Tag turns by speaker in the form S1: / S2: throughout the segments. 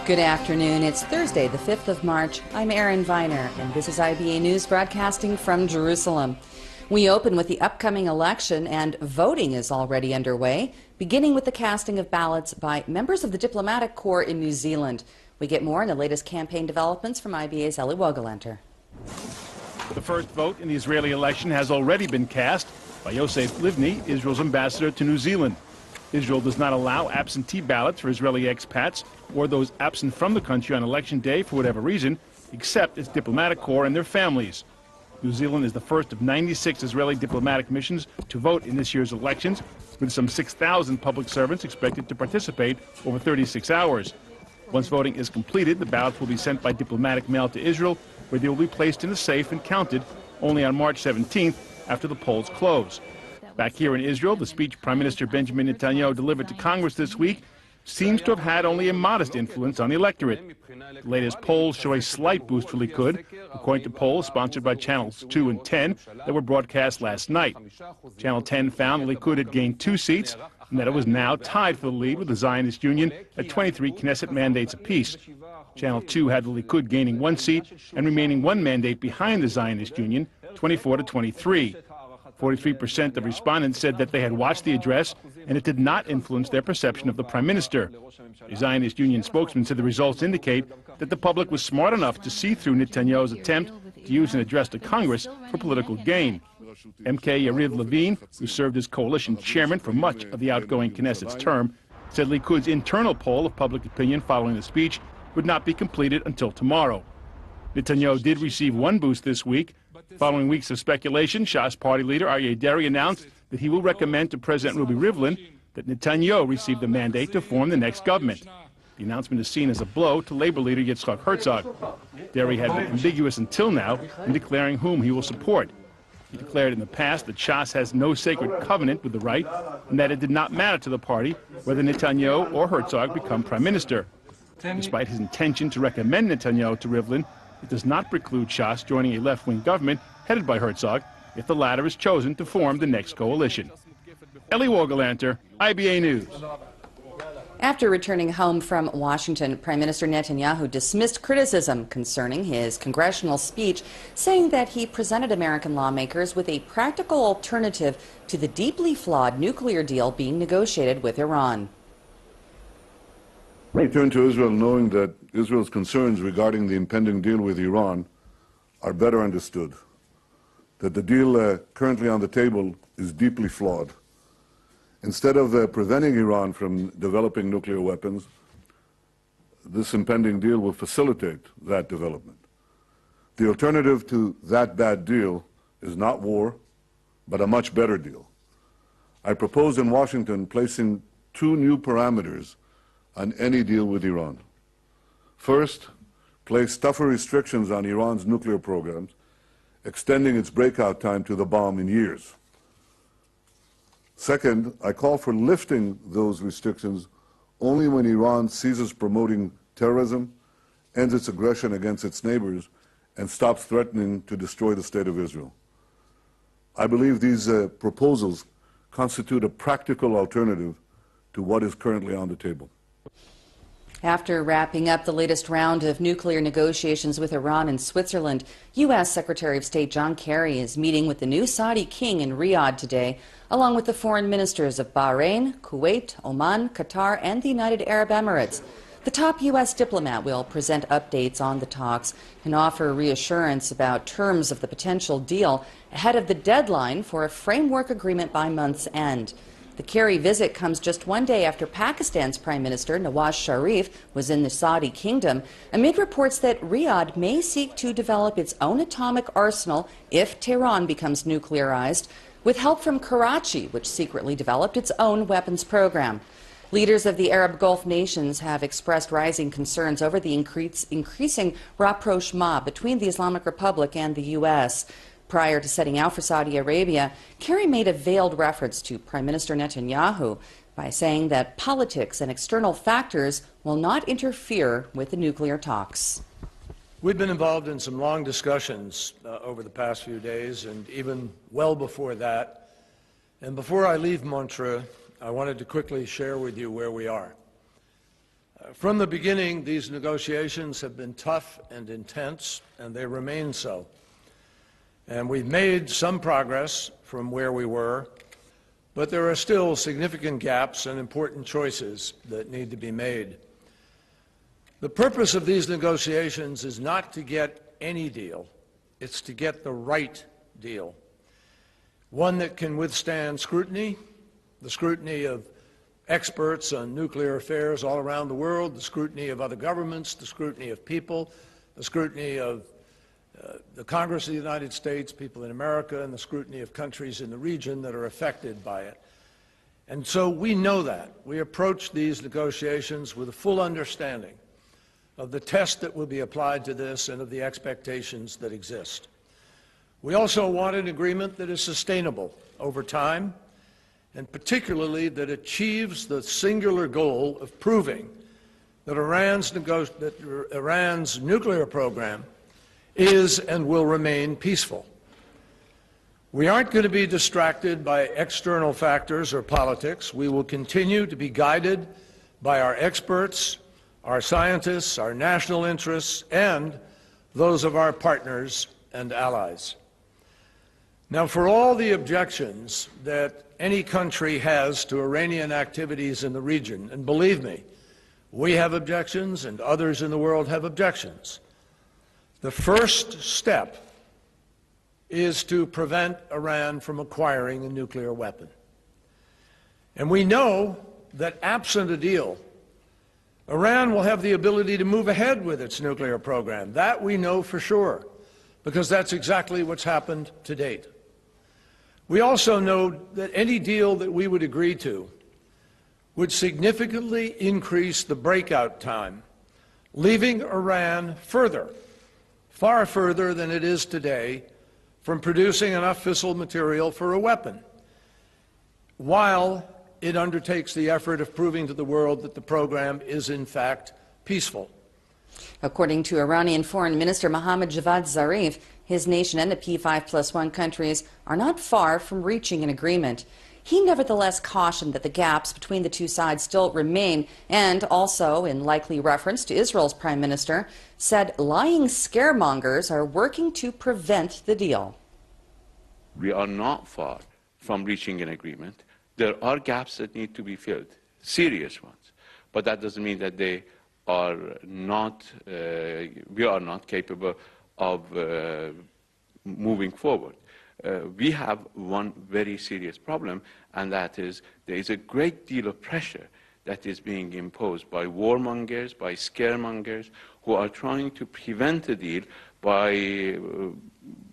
S1: Good afternoon. It's Thursday, the 5th of March. I'm Erin Viner, and this is IBA News broadcasting from Jerusalem. We open with the upcoming election, and voting is already underway, beginning with the casting of ballots by members of the diplomatic corps in New Zealand. We get more on the latest campaign developments from IBA's Eli Wogelanter.
S2: The first vote in the Israeli election has already been cast by Yosef Livni, Israel's ambassador to New Zealand. Israel does not allow absentee ballots for Israeli expats or those absent from the country on election day for whatever reason, except its diplomatic corps and their families. New Zealand is the first of 96 Israeli diplomatic missions to vote in this year's elections, with some 6,000 public servants expected to participate over 36 hours. Once voting is completed, the ballots will be sent by diplomatic mail to Israel, where they will be placed in a safe and counted only on March 17th after the polls close. Back here in Israel, the speech Prime Minister Benjamin Netanyahu delivered to Congress this week seems to have had only a modest influence on the electorate. The latest polls show a slight boost for Likud, according to polls sponsored by Channels 2 and 10 that were broadcast last night. Channel 10 found Likud had gained 2 seats and that it was now tied for the lead with the Zionist Union at 23 Knesset mandates apiece. Channel 2 had the Likud gaining 1 seat and remaining 1 mandate behind the Zionist Union, 24 to 23. 43% of respondents said that they had watched the address and it did not influence their perception of the prime minister. A Zionist Union spokesman said the results indicate that the public was smart enough to see through Netanyahu's attempt to use an address to Congress for political gain. MK Yariv Levin, who served as coalition chairman for much of the outgoing Knesset's term, said Likud's internal poll of public opinion following the speech would not be completed until tomorrow. Netanyahu did receive 1 boost this week. Following weeks of speculation, Shas party leader Aryeh Deri announced that he will recommend to President Ruvi Rivlin that Netanyahu receive the mandate to form the next government. The announcement is seen as a blow to Labor leader Yitzhak Herzog. Deri had been ambiguous until now in declaring whom he will support. He declared in the past that Shas has no sacred covenant with the right and that it did not matter to the party whether Netanyahu or Herzog become prime minister. Despite his intention to recommend Netanyahu to Rivlin, it does not preclude Shas joining a left-wing government headed by Herzog if the latter is chosen to form the next coalition. Eli Wogelanter, IBA News.
S1: After returning home from Washington, Prime Minister Netanyahu dismissed criticism concerning his congressional speech, saying that he presented American lawmakers with a practical alternative to the deeply flawed nuclear deal being negotiated with Iran.
S3: We turn to Israel knowing that Israel's concerns regarding the impending deal with Iran are better understood, that the deal currently on the table is deeply flawed. Instead of preventing Iran from developing nuclear weapons, this impending deal will facilitate that development. The alternative to that bad deal is not war, but a much better deal. I propose in Washington placing 2 new parameters on any deal with Iran. First, place tougher restrictions on Iran's nuclear programs, extending its breakout time to the bomb in years. Second, I call for lifting those restrictions only when Iran ceases promoting terrorism, ends its aggression against its neighbors, and stops threatening to destroy the State of Israel. I believe these proposals constitute a practical alternative to what is currently on the table.
S1: After wrapping up the latest round of nuclear negotiations with Iran and Switzerland, U.S. Secretary of State John Kerry is meeting with the new Saudi king in Riyadh today, along with the foreign ministers of Bahrain, Kuwait, Oman, Qatar, and the United Arab Emirates. The top U.S. diplomat will present updates on the talks and offer reassurance about terms of the potential deal ahead of the deadline for a framework agreement by month's end. The Kerry visit comes just 1 day after Pakistan's Prime Minister Nawaz Sharif was in the Saudi kingdom, amid reports that Riyadh may seek to develop its own atomic arsenal if Tehran becomes nuclearized, with help from Karachi, which secretly developed its own weapons program. Leaders of the Arab Gulf nations have expressed rising concerns over the increasing rapprochement between the Islamic Republic and the U.S. Prior to setting out for Saudi Arabia, Kerry made a veiled reference to Prime Minister Netanyahu by saying that politics and external factors will not interfere with the nuclear talks.
S4: We've been involved in some long discussions over the past few days and even well before that. And before I leave Montreux, I wanted to quickly share with you where we are. From the beginning, these negotiations have been tough and intense, and they remain so. And we've made some progress from where we were, but there are still significant gaps and important choices that need to be made. The purpose of these negotiations is not to get any deal, it's to get the right deal, one that can withstand scrutiny, the scrutiny of experts on nuclear affairs all around the world, the scrutiny of other governments, the scrutiny of people, the scrutiny of the Congress of the United States, people in America, and the scrutiny of countries in the region that are affected by it. And so we know that. We approach these negotiations with a full understanding of the test that will be applied to this and of the expectations that exist. We also want an agreement that is sustainable over time, and particularly that achieves the singular goal of proving that Iran's nuclear program is and will remain peaceful. We aren't going to be distracted by external factors or politics. We will continue to be guided by our experts, our scientists, our national interests, and those of our partners and allies. Now, for all the objections that any country has to Iranian activities in the region, and believe me, we have objections and others in the world have objections, the first step is to prevent Iran from acquiring a nuclear weapon. And we know that absent a deal, Iran will have the ability to move ahead with its nuclear program. That we know for sure, because that's exactly what's happened to date. We also know that any deal that we would agree to would significantly increase the breakout time, leaving Iran further, far further than it is today, from producing enough fissile material for a weapon, while it undertakes the effort of proving to the world that the program is in fact peaceful.
S1: According to Iranian Foreign Minister Mohammad Javad Zarif, his nation and the P5+1 countries are not far from reaching an agreement. He nevertheless cautioned that the gaps between the two sides still remain, and also, in likely reference to Israel's prime minister, said lying scaremongers are working to prevent the deal.
S5: We are not far from reaching an agreement. There are gaps that need to be filled, serious ones, but that doesn't mean that they are not, we are not capable of moving forward. We have one very serious problem, and that is there is a great deal of pressure that is being imposed by warmongers, by scaremongers, who are trying to prevent a deal by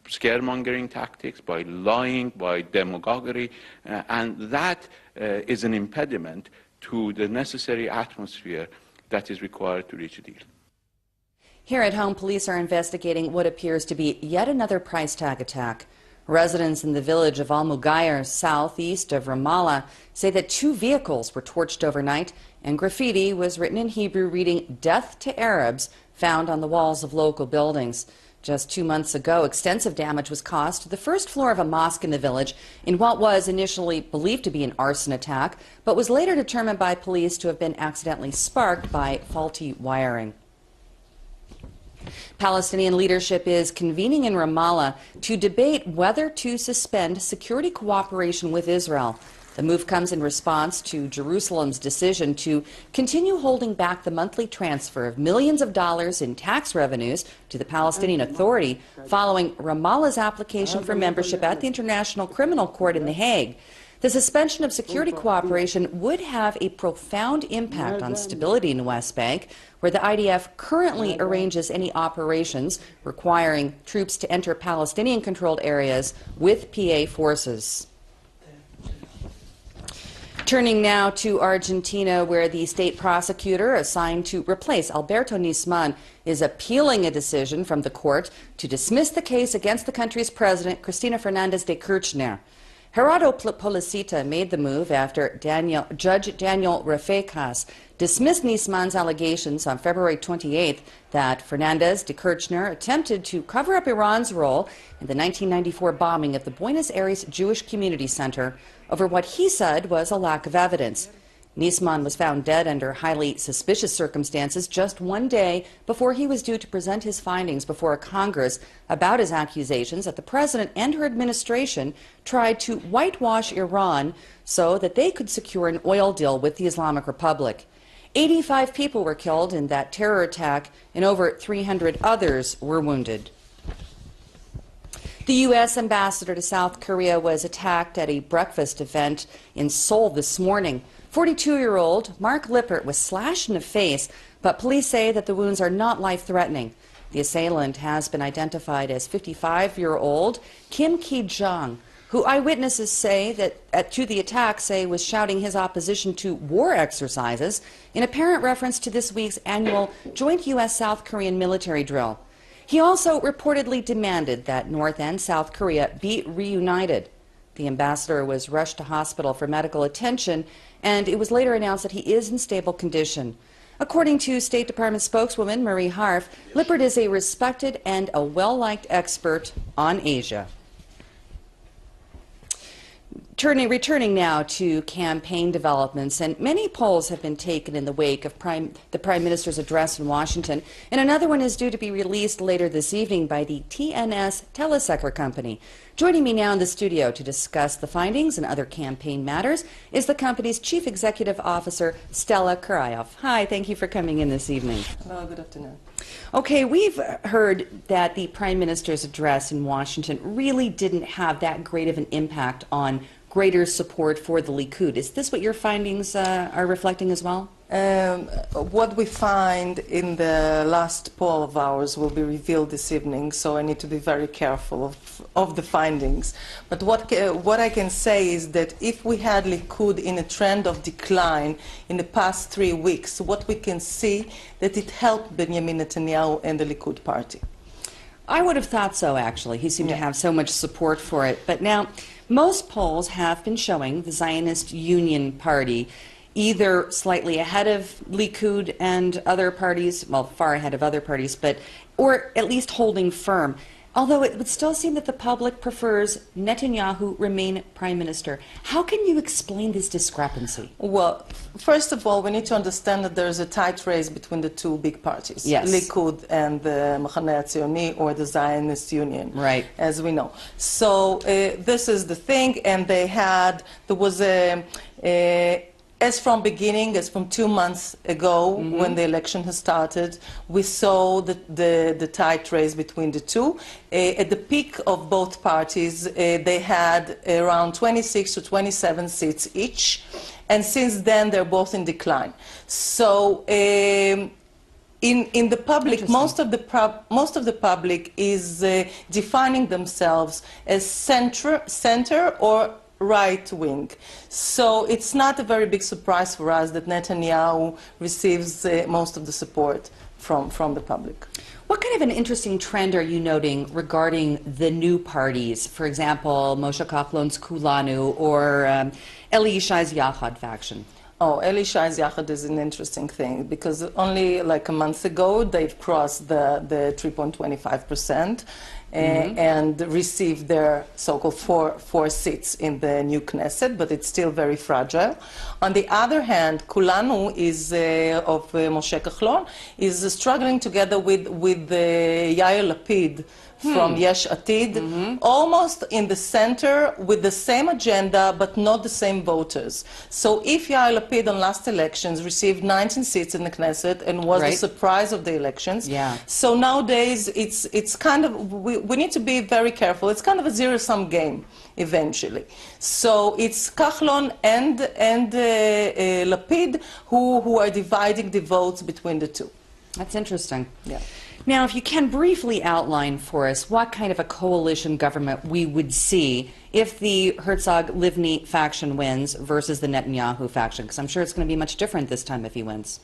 S5: scaremongering tactics, by lying, by demagoguery, and that is an impediment to the necessary atmosphere that is required to reach a deal.
S1: Here at home, police are investigating what appears to be yet another price tag attack. Residents in the village of Al-Mughayr, southeast of Ramallah, say that 2 vehicles were torched overnight and graffiti was written in Hebrew reading "Death to Arabs" found on the walls of local buildings. Just 2 months ago, extensive damage was caused to the first floor of a mosque in the village in what was initially believed to be an arson attack, but was later determined by police to have been accidentally sparked by faulty wiring. Palestinian leadership is convening in Ramallah to debate whether to suspend security cooperation with Israel. The move comes in response to Jerusalem's decision to continue holding back the monthly transfer of millions of dollars in tax revenues to the Palestinian Authority following Ramallah's application for membership at the International Criminal Court in The Hague. The suspension of security cooperation would have a profound impact on stability in the West Bank, where the IDF currently arranges any operations requiring troops to enter Palestinian-controlled areas with PA forces. Turning now to Argentina, where the state prosecutor assigned to replace Alberto Nisman is appealing a decision from the court to dismiss the case against the country's president, Cristina Fernández de Kirchner. Gerardo Policita made the move after Judge Daniel Refecas dismissed Nisman's allegations on February 28th that Fernández de Kirchner attempted to cover up Iran's role in the 1994 bombing of the Buenos Aires Jewish Community Center over what he said was a lack of evidence. Nisman was found dead under highly suspicious circumstances just one day before he was due to present his findings before Congress about his accusations that the president and her administration tried to whitewash Iran so that they could secure an oil deal with the Islamic Republic. 85 people were killed in that terror attack, and over 300 others were wounded. The U.S. ambassador to South Korea was attacked at a breakfast event in Seoul this morning. 42-year-old Mark Lippert was slashed in the face, but police say that the wounds are not life-threatening. The assailant has been identified as 55-year-old Kim Ki-jong, who eyewitnesses say that to the attack say was shouting his opposition to war exercises in apparent reference to this week's annual joint U.S.-South Korean military drill. He also reportedly demanded that North and South Korea be reunited. The ambassador was rushed to hospital for medical attention, and it was later announced that he is in stable condition. According to State Department spokeswoman Marie Harf, Lippert is a respected and a well-liked expert on Asia. Returning now to campaign developments, and many polls have been taken in the wake of the Prime Minister's address in Washington, and another one is due to be released later this evening by the TNS Telesector company. Joining me now in the studio to discuss the findings and other campaign matters is the company's Chief Executive Officer, Stella Karayev. Hi, thank you for coming in this evening.
S6: Hello, good afternoon.
S1: Okay, we've heard that the Prime Minister's address in Washington really didn't have that great of an impact on greater support for the Likud. Is this what your findings are reflecting as well?
S6: What we find in the last poll of ours will be revealed this evening, so I need to be very careful of the findings. But what I can say is that if we had Likud in a trend of decline in the past 3 weeks, what we can see that it helped Benjamin Netanyahu and the Likud party.
S1: I would have thought so, actually. He seemed to have so much support for it. But now, most polls have been showing the Zionist Union Party either slightly ahead of Likud and other parties, well, far ahead of other parties, or at least holding firm. Although it would still seem that the public prefers Netanyahu remain prime minister. How can you explain this discrepancy?
S6: Well, first of all, we need to understand that there is a tight race between the two big parties, Likud and the Machaneh HaTzioni, or the Zionist Union, as we know. So this is the thing, and there was as from 2 months ago, when the election has started, we saw the tight race between the two. At the peak of both parties, they had around 26 to 27 seats each, and since then they're both in decline. So in the public, most of the public is defining themselves as center or right wing. So it's not a very big surprise for us that Netanyahu receives most of the support from the public.
S1: What kind of an interesting trend are you noting regarding the new parties? For example, Moshe Kahlon's Kulanu or Eli Yishai's Yachad faction?
S6: Oh, Eli Yishai's Yachad is an interesting thing because only like a month ago they've crossed the 3.25%. And received their so-called four seats in the new Knesset, but it's still very fragile. On the other hand, Kulanu is of Moshe Kahlon is struggling together with Yair Lapid from Yesh Atid, almost in the center with the same agenda but not the same voters. So if Yair Lapid on last elections received 19 seats in the Knesset and was the surprise of the elections, so nowadays it's kind of, we need to be very careful. It's kind of a zero-sum game eventually. So it's Kahlon and Lapid who are dividing the votes between the two.
S1: That's interesting.
S6: Yeah.
S1: Now, if you can briefly outline for us what kind of a coalition government we would see if the Herzog-Livni faction wins versus the Netanyahu faction, because I'm sure it's going to be much different this time if he wins.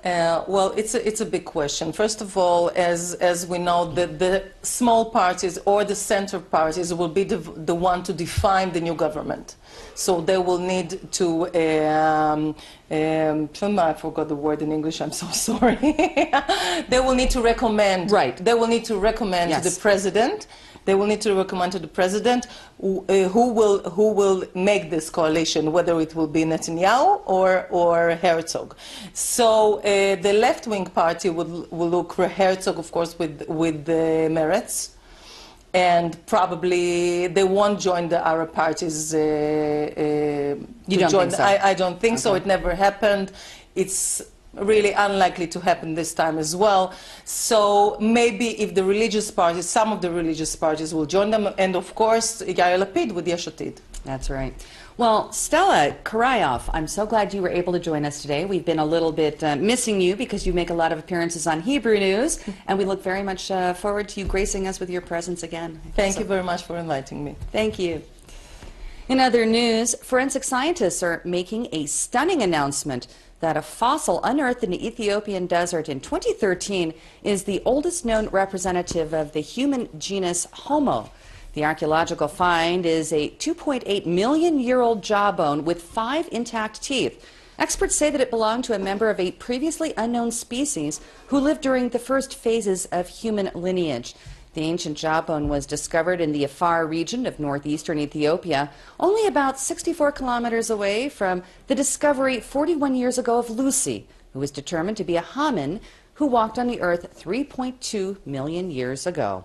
S6: Well, it's a big question. First of all, as we know, the small parties or the center parties will be the one to define the new government. So they will need to, I forgot the word in English, I'm so sorry. They will need to recommend. They will need to recommend to the president They will need to recommend to the president who will make this coalition, whether it will be Netanyahu or Herzog. So the left-wing party will look for Herzog, of course, with the Meretz. And probably they won't join the Arab parties.
S1: You don't think so?
S6: I don't think so. It never happened. It's really unlikely to happen this time as well. So maybe if the religious parties, some of the religious parties will join them, and of course Yair Lapid with Yesh Atid.
S1: That's right. Well, Stella Karayov, I'm so glad you were able to join us today. We've been a little bit missing you because you make a lot of appearances on Hebrew News, and we look very much forward to you gracing us with your presence again.
S6: Thank you very much for inviting me.
S1: Thank you. In other news, forensic scientists are making a stunning announcement that a fossil unearthed in the Ethiopian desert in 2013 is the oldest known representative of the human genus Homo. The archaeological find is a 2.8 million-year-old jawbone with 5 intact teeth. Experts say that it belonged to a member of a previously unknown species who lived during the first phases of human lineage. The ancient jawbone was discovered in the Afar region of northeastern Ethiopia, only about 64 kilometers away from the discovery 41 years ago of Lucy, who was determined to be a homin who walked on the earth 3.2 million years ago.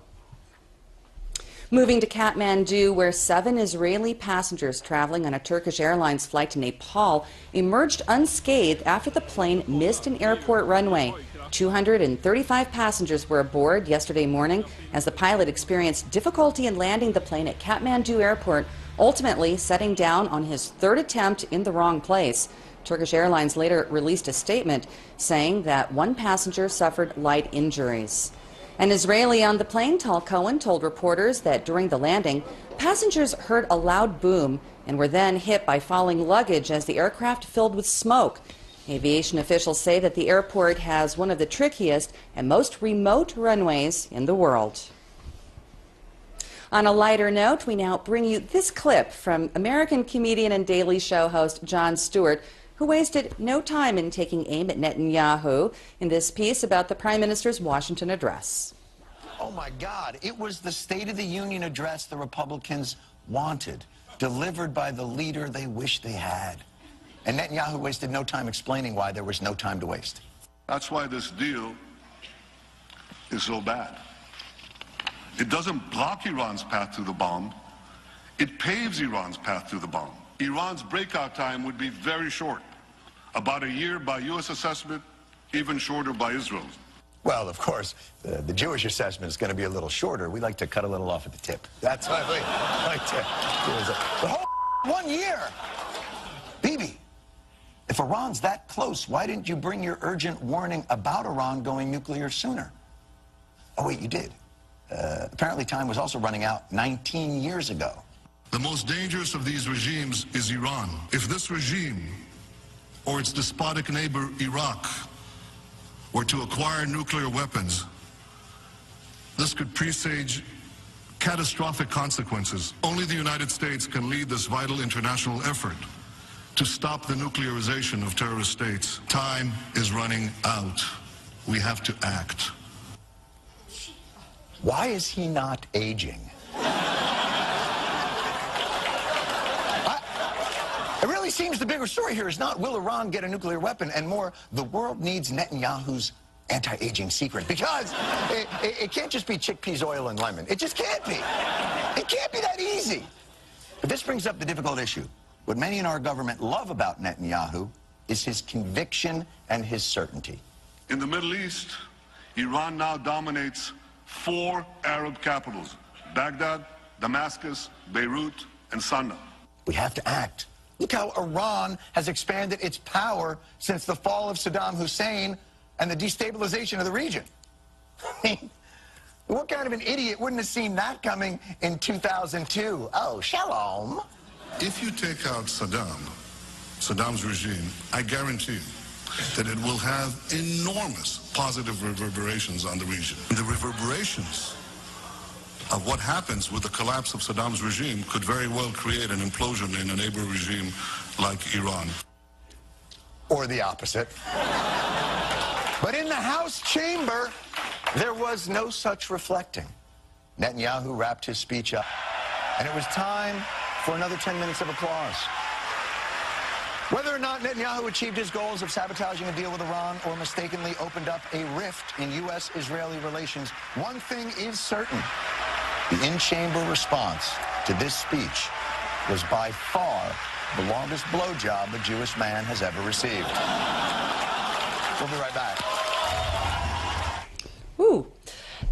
S1: Moving to Kathmandu, where 7 Israeli passengers traveling on a Turkish Airlines flight to Nepal emerged unscathed after the plane missed an airport runway. 235 passengers were aboard yesterday morning as the pilot experienced difficulty in landing the plane at Kathmandu Airport, ultimately setting down on his 3rd attempt in the wrong place. Turkish Airlines later released a statement saying that 1 passenger suffered light injuries. An Israeli on the plane, Tal Cohen, told reporters that during the landing, passengers heard a loud boom and were then hit by falling luggage as the aircraft filled with smoke. Aviation officials say that the airport has one of the trickiest and most remote runways in the world. On a lighter note, we now bring you this clip from American comedian and Daily Show host Jon Stewart, who wasted no time in taking aim at Netanyahu in this piece about the Prime Minister's Washington address.
S7: Oh my God, it was the State of the Union address the Republicans wanted, delivered by the leader they wished they had. And Netanyahu wasted no time explaining why there was no time to waste.
S3: That's why this deal is so bad. It doesn't block Iran's path to the bomb. It paves Iran's path to the bomb. Iran's breakout time would be very short. About a year by U.S. assessment, even shorter by Israel's.
S7: Well, of course, the Jewish assessment is going to be a little shorter. We like to cut a little off at the tip. That's why we like to do the whole 1 year. Bibi, if Iran's that close, why didn't you bring your urgent warning about Iran going nuclear sooner? Oh, wait, you did. Apparently time was also running out 19 years ago.
S3: The most dangerous of these regimes is Iran. If this regime or its despotic neighbor Iraq were to acquire nuclear weapons, this could presage catastrophic consequences. Only the United States can lead this vital international effort to stop the nuclearization of terrorist states. Time is running out. We have to act.
S7: Why is he not aging? It really seems the bigger story here is not will Iran get a nuclear weapon, and more, the world needs Netanyahu's anti-aging secret, because it can't just be chickpeas, oil, and lemon. It just can't be. It can't be that easy. But this brings up the difficult issue. What many in our government love about Netanyahu is his conviction and his certainty.
S3: In the Middle East, Iran now dominates 4 Arab capitals: Baghdad, Damascus, Beirut, and Sana'a.
S7: We have to act. Look how Iran has expanded its power since the fall of Saddam Hussein and the destabilization of the region. I mean, what kind of an idiot wouldn't have seen that coming in 2002? Oh, shalom.
S3: If you take out Saddam's regime, I guarantee you that it will have enormous positive reverberations on the region. And the reverberations of what happens with the collapse of Saddam's regime could very well create an implosion in a neighbor regime like Iran.
S7: Or the opposite. But in the House chamber, there was no such reflecting. Netanyahu wrapped his speech up, and it was time for another 10 minutes of applause. Whether or not Netanyahu achieved his goals of sabotaging a deal with Iran or mistakenly opened up a rift in U.S.-Israeli relations, one thing is certain. The in-chamber response to this speech was by far the longest blowjob a Jewish man has ever received. We'll be right back.
S1: Woo.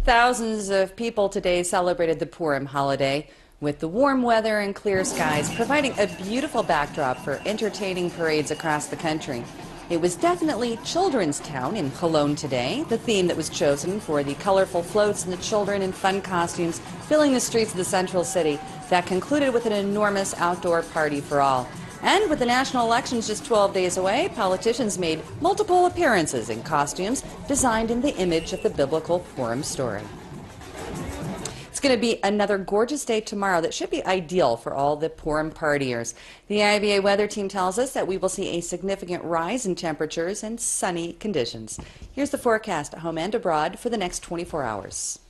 S1: Thousands of people today celebrated the Purim holiday, with the warm weather and clear skies providing a beautiful backdrop for entertaining parades across the country. It was definitely Children's Town in Cologne today, the theme that was chosen for the colorful floats and the children in fun costumes filling the streets of the central city that concluded with an enormous outdoor party for all. And with the national elections just 12 days away, politicians made multiple appearances in costumes designed in the image of the biblical Purim story. It's going to be another gorgeous day tomorrow that should be ideal for all the Purim partiers. The IBA weather team tells us that we will see a significant rise in temperatures and sunny conditions. Here's the forecast at home and abroad for the next 24 hours.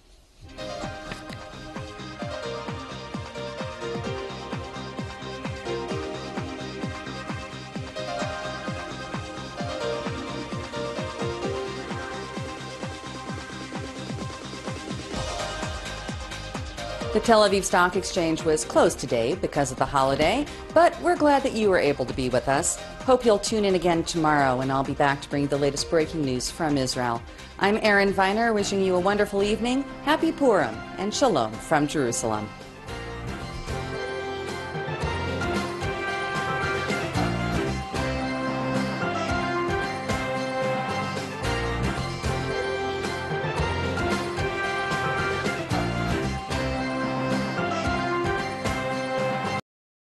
S1: The Tel Aviv Stock Exchange was closed today because of the holiday, but we're glad that you were able to be with us. Hope you'll tune in again tomorrow, and I'll be back to bring you the latest breaking news from Israel. I'm Erin Viner, wishing you a wonderful evening, happy Purim, and shalom from Jerusalem.